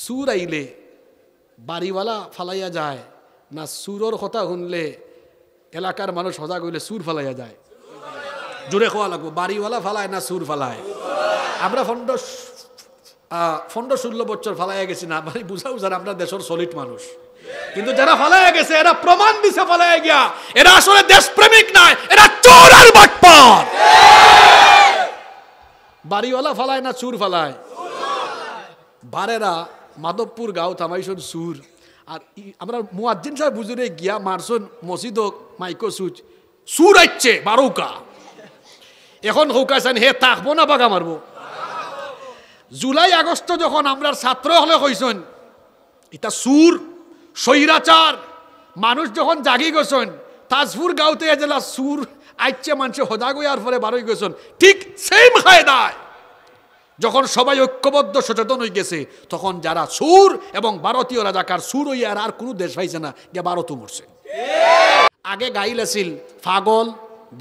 সুর আইলে বাড়িওয়ালা ফালাইয়া যায় না সুরর কথা শুনলে এলাকার মানুষ সজাগ হইলে সুর ফালাইয়া যায়? জোরে খোয়া লাগবো, বাড়িওয়ালা ফালায় না সুর ফালায়? আমরা 15-16 বছর ফালাইয়া গেছি না, মানে বুঝাও যারা আমরা দেশের সলিড মানুষ, কিন্তু যারা ফালাইয়া গেছে এরা প্রমাণ দিছে ফালাইয়া গিয়া এরা আসলে দেশপ্রেমিক নয়, এরা চোর আর বাটপার। বাড়িওয়ালা ফালায় না সুর ফালায়? বারেরা মাধবপুর গাঁও থামাইছন সুর, আর আমরা মুয়াজ্জিন সাহেব বুঝুরে গিয়া মারছন মসজিদ মাইকো সুচ সুর আইছে 12কা। এখন হৌকাছেন হে থাকবো না বাগা মারবো? জুলাই আগস্ট যখন আমরা ছাত্র হলে কইছেন এটা সুর স্বৈরাচার, মানুষ যখন জাগি গেছেন তাজপুর গাঁওতে জেলা সুর আইছে মানুষ সজাগ হইয়ার পরে বারোই গেছেন, ঠিক সেম কায়দায় যখন সবাই ঐক্যবদ্ধ সচেতন হয়ে গেছে তখন যারা সুর এবং ভারতীয় রাজাকার সুর হইয়ার আর কোনো দেশ পাইছে না, গিয়া ভারতও মরছে। আগে গাইল আছিল পাগল,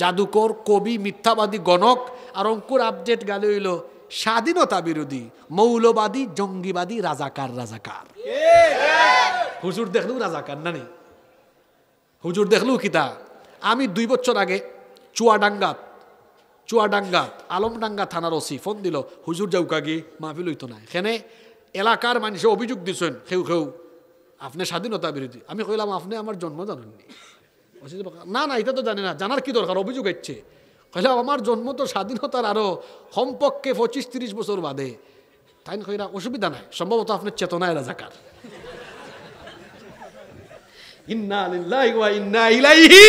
জাদুকর, কবি, মিথ্যাবাদী, গণক, আর অঙ্কুর আপডেট গালে হইল স্বাধীনতা বিরোধী, মৌলবাদী, জঙ্গিবাদী, রাজাকার। রাজাকার হুজুর দেখলু রাজাকার না নেই? হুজুর দেখলু কিতা? আমি 2 বছর আগে চুয়াডাঙ্গা আলমডাঙ্গা থানার ওসি ফোন দিল, হুজুর যাউকা গিয়ে মাহফিল হইতো না এখানে, এলাকার মানুষে অভিযোগ দিচ্ছেন কেউ আপনি স্বাধীনতা বিরোধী। আমি কইলাম আপনি আমার জন্ম জানেননি? না না এটা তো জানি না, জানার কি দরকার, অভিযোগ হচ্ছে। কইলাম আমার জন্ম তো স্বাধীনতার আরো কমপক্ষে 25-30 বছর বাদে। তাই কইরা অসুবিধা নাই, সম্ভবত আপনার চেতনায় রাজাকার। ইন্না লিল্লাহি ওয়া ইন্না ইলাইহি।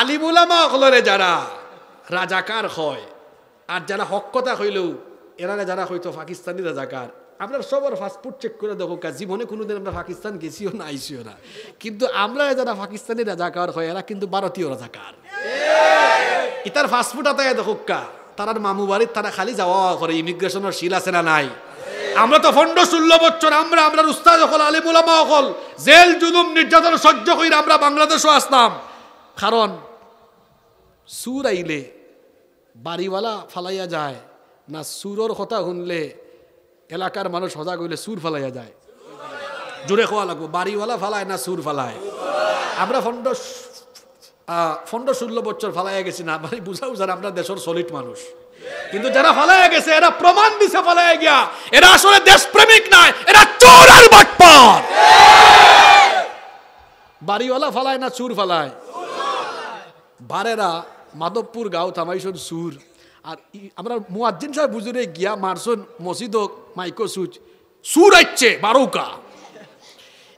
আলিম উলামা হলরে যারা রাজাকার হয় আর যারা হক কথা হইলেও এরা যারা হয়তো পাকিস্তানি রাজাকার, আমরা সবার পাসপোর্ট চেক করে দেখো, জীবনে কোনোদিন আমরা পাকিস্তান গেছিও না আইসিও না, কিন্তু আমরা যারা পাকিস্তানি রাজাকার হয় এরা কিন্তু ভারতীয় রাজাকার। ইতার পাসপোর্ট আতায় দেখো তারার মামু বাড়ির তারা খালি যাওয়া করে, ইমিগ্রেশনের শিল আছে না নাই? আমরা তো 15-16 বছর আমরা উস্তাদ হল, আলিম উলামা হল, জেল জুলুম নির্যাতন সহ্য করি আমরা বাংলাদেশও আসতাম, কারণ সুর আইলে বাড়িওয়ালা ফালাইয়া যায় না সুরর কথা শুনলে এলাকার মানুষ সজাগ হইলে সুর ফালাইয়া যায়? জোরে খোয়া লাগবো, বাড়িওয়ালা ফালায় না সুর ফালায়? আমরা 15-16 বছর ফালাইয়া গেছি না, মানে বুঝাও যারা আমরা দেশের সলিড মানুষ, কিন্তু যারা ফালাইয়া গেছে এরা প্রমাণ দিছে ফালাইয়া গিয়া এরা আসলে দেশপ্রেমিক নয়, এরা চোর আর বাটপার। বাড়িওয়ালা ফালায় না সুর ফালায়? বারেরা মাধবপুর গাঁও থামাইছন সুর, আর আমরা মুয়াজ্জিন সাহেব বুঝুরে গিয়া মারছন মসজিদ মাইকো সুচ সুর আইছে 12কা।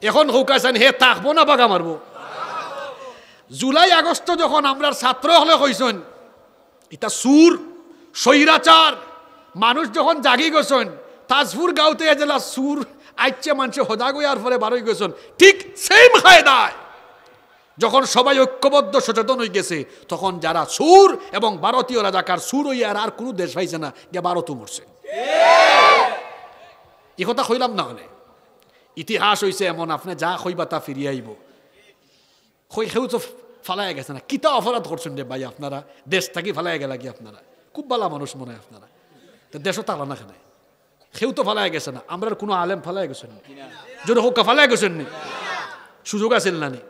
এখন হৌকাছেন হে থাকবো না বাগা মারবো? জুলাই আগস্ট যখন আমরা ছাত্র হলে কইছেন এটা সুর স্বৈরাচার, মানুষ যখন জাগি গেছেন তাজপুর গাঁওতে জেলা সুর আইছে মানুষ সজাগ হইয়ার পরে বারোই গেছেন, ঠিক সেম কায়দায় যখন সবাই ঐক্যবদ্ধ সচেতন হয়ে গেছে তখন যারা সুর এবং ভারতীয় রাজাকার সুর হইয়ার আর কোনো দেশ পাইছে না, গিয়া ভারতও মরছে। এ কথা কইলাম না হলে ইতিহাস হইছে এমন, আপনি যা কইবা তা ফিরিয়ে আইব। কেউ তো ফালাইয়া গেছে না, কিতা অপরাধ করছেন রে ভাই আপনারা, দেশ থাকি ফালাইয়া গেলা কি আপনারা? খুব ভালো মানুষ মনে হয় আপনারা, তো দেশও তালা না খেলে কেউ তো ফালাইয়া গেছে না। আমরা কোনো আলেম ফালাইয়া গেছেন নি? যদি হোকা ফালাইয়া গেছেন নি? সুযোগ আছে না নি?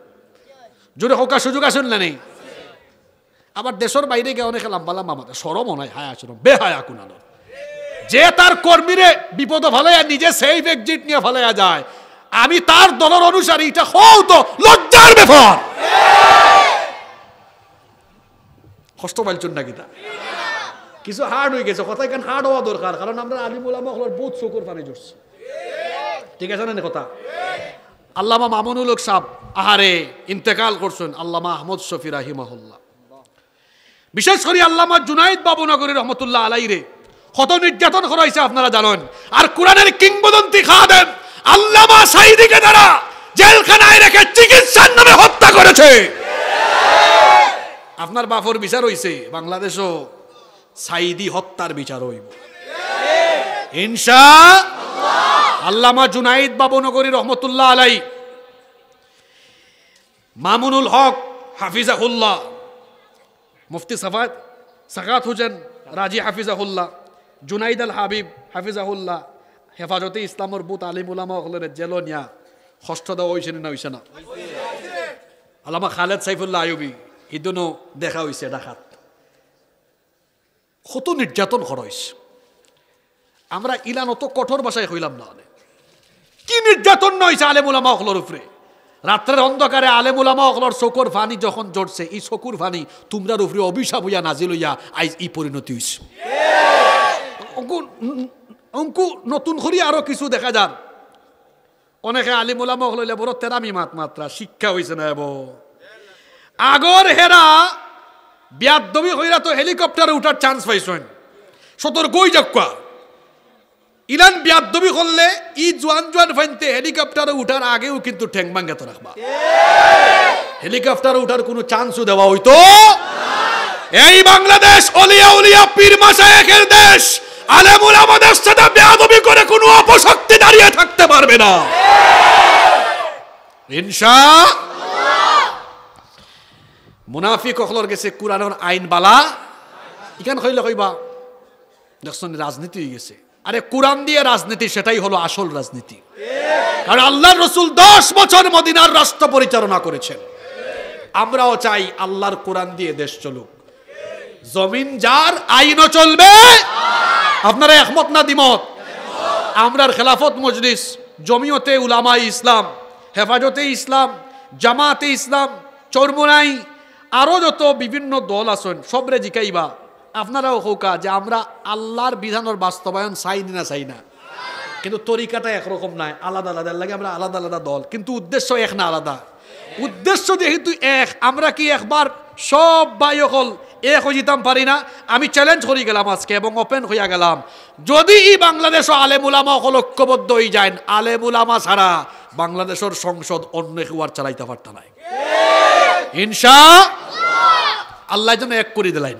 যদি হোকা সুযোগ আছে না নেই? আবার দেশের বাইরে গিয়ে অনেক লাম্বালাম আমাদের সরম নয়, হায় আচরণ বেহায়া কুনালো, যে তার কর্মীরে বিপদ ফালাইয়া নিজে সেফ এক্সিট নিয়ে ফালাইয়া যায়, আমি তার দলের অনুসারী, এটা হও তো লজ্জার ব্যাপার। কষ্ট পাইছেন না কিতা? কিছু হার্ড হয়ে গেছে কথা, এখানে হার্ড হওয়া দরকার, কারণ আমরা আলিম উলামা হল বহুত চকুর পানি জড়ছে, ঠিক আছে না কথা? আল্লামা মামুনুল হক সাহেব আহারে ইন্তেকাল করছেন, আল্লামা আহমদ শফি রাহিমাহুল্লাহ, বিশেষ করে আল্লামা জুনাইদ বাবুনগরী রহমতুল্লাহ আলাইরে কত নির্যাতন করা হয়েছে আপনারা জানেন। আর কোরআনের কিংবদন্তি খাদেম আল্লামা সাঈদীকে যারা জেলখানায় রেখে চিকিৎসার নামে হত্যা করেছে, আপনার বাফর বিচার হইছে, বাংলাদেশও সাঈদী হত্যার বিচার হইব ইনশাআল্লাহ। আল্লামা জুনাইদ বাবুনগরী রহমতুল্লাহ আলাই, মামুনুল হক হাফিজাহুল্লাহ, মুফতি সাকাত হুসেন রাজি হাফিজাহুল্লাহ, জুনাইদ আল হাবিব হাফিজাহুল্লাহ, হেফাজতে ইসলামের বুত আলিম উলামা হলের জেল নিয়া ষষ্ঠ দেওয়া হয়েছে না হয়েছে না? আল্লামা খালেদ সাইফুল্লাহ আইয়ুবী ইদুনো দেখা হয়েছে ডাকাত, কত নির্যাতন খরচ। আমরা ইলান অত কঠোর ভাষায় হইলাম না, কি নির্যাতন নইছে আলেম উলামা হলর উপরে। রাত্রের অন্ধকারে আলেম উলামা হলর চকুর ফানি যখন জড়ছে, এই চকুর ফানি তোমরার উপরে অভিশাপ হইয়া নাজিল হইয়া আইজ ই পরিণতি হইছে। অঙ্কু নতুন করি আরো কিছু দেখা যান, অনেকে আলিম উলামা হইলে বড় তেরামি মাত্রা শিক্ষা হইছে না। আগর হেরা বিয়াদবি হইরা তো হেলিকপ্টারে উঠার চান্স পাইছেন, সতর্কই যাক্কা। ইলান বিয়াদবি করলে ই জোয়ান জোয়ান ফাইনতে হেলিকপ্টারে উঠার আগেও কিন্তু ঠ্যাং ভাঙ্গা তো রাখবা, হেলিকপ্টারে উঠার কোনো চান্সও দেওয়া হইতো। এই বাংলাদেশ অলিয়া উলিয়া পীর মাশায়েখের দেশ, আলেম উলামাদের সাথে বেয়াদবি করে কোনো অপশক্তি দাঁড়িয়ে থাকতে পারবে না ইনশাআল্লাহ। মুনাফিক হলর গেছে কুরআনের আইন বালা, ইখান কইলে কইবা দেখছেন রাজনীতি হয়ে গেছে। আরে কোরআন দিয়ে রাজনীতি, সেটাই হলো আসল রাজনীতি। কারণ আল্লাহর রাসূল 10 বছর মদিনার রাষ্ট্র পরিচালনা করেছেন। আমরাও চাই আল্লাহর কোরআন দিয়ে দেশ চলুক, জমিন যার আইনও চলবে। আপনারা একমত না দ্বিমত? আমরার খেলাফত মজলিস, জমিয়তে উলামায়ে ইসলাম, হেফাজতে ইসলাম, জামাতে ইসলাম, চরমোনাই, আরো যত বিভিন্ন দল আছেন সবরে জিকাইবা আপনারাও হোকা যে আমরা আল্লাহর বিধানের বাস্তবায়ন চাই না চাই না, কিন্তু তরিকাটা একরকম নাই, আলাদা আলাদা লাগে। আমরা আলাদা আলাদা দল, কিন্তু উদ্দেশ্য এক না আলাদা। উদ্দেশ্য যেহেতু এক, আমরা কি একবার সব ভাই হল এক হয়ে যেতাম পারি না? আমি চ্যালেঞ্জ করে গেলাম আজকে এবং ওপেন হইয়া গেলাম, যদি এই বাংলাদেশ আলেম উলামা হল ঐক্যবদ্ধ হয়ে যায়, আলেম উলামা ছাড়া বাংলাদেশের সংসদ অন্য কেউ আর চালাইতে পারত না। ইনশাআল্লাহ আল্লাহ যেন এক করে দিলেন।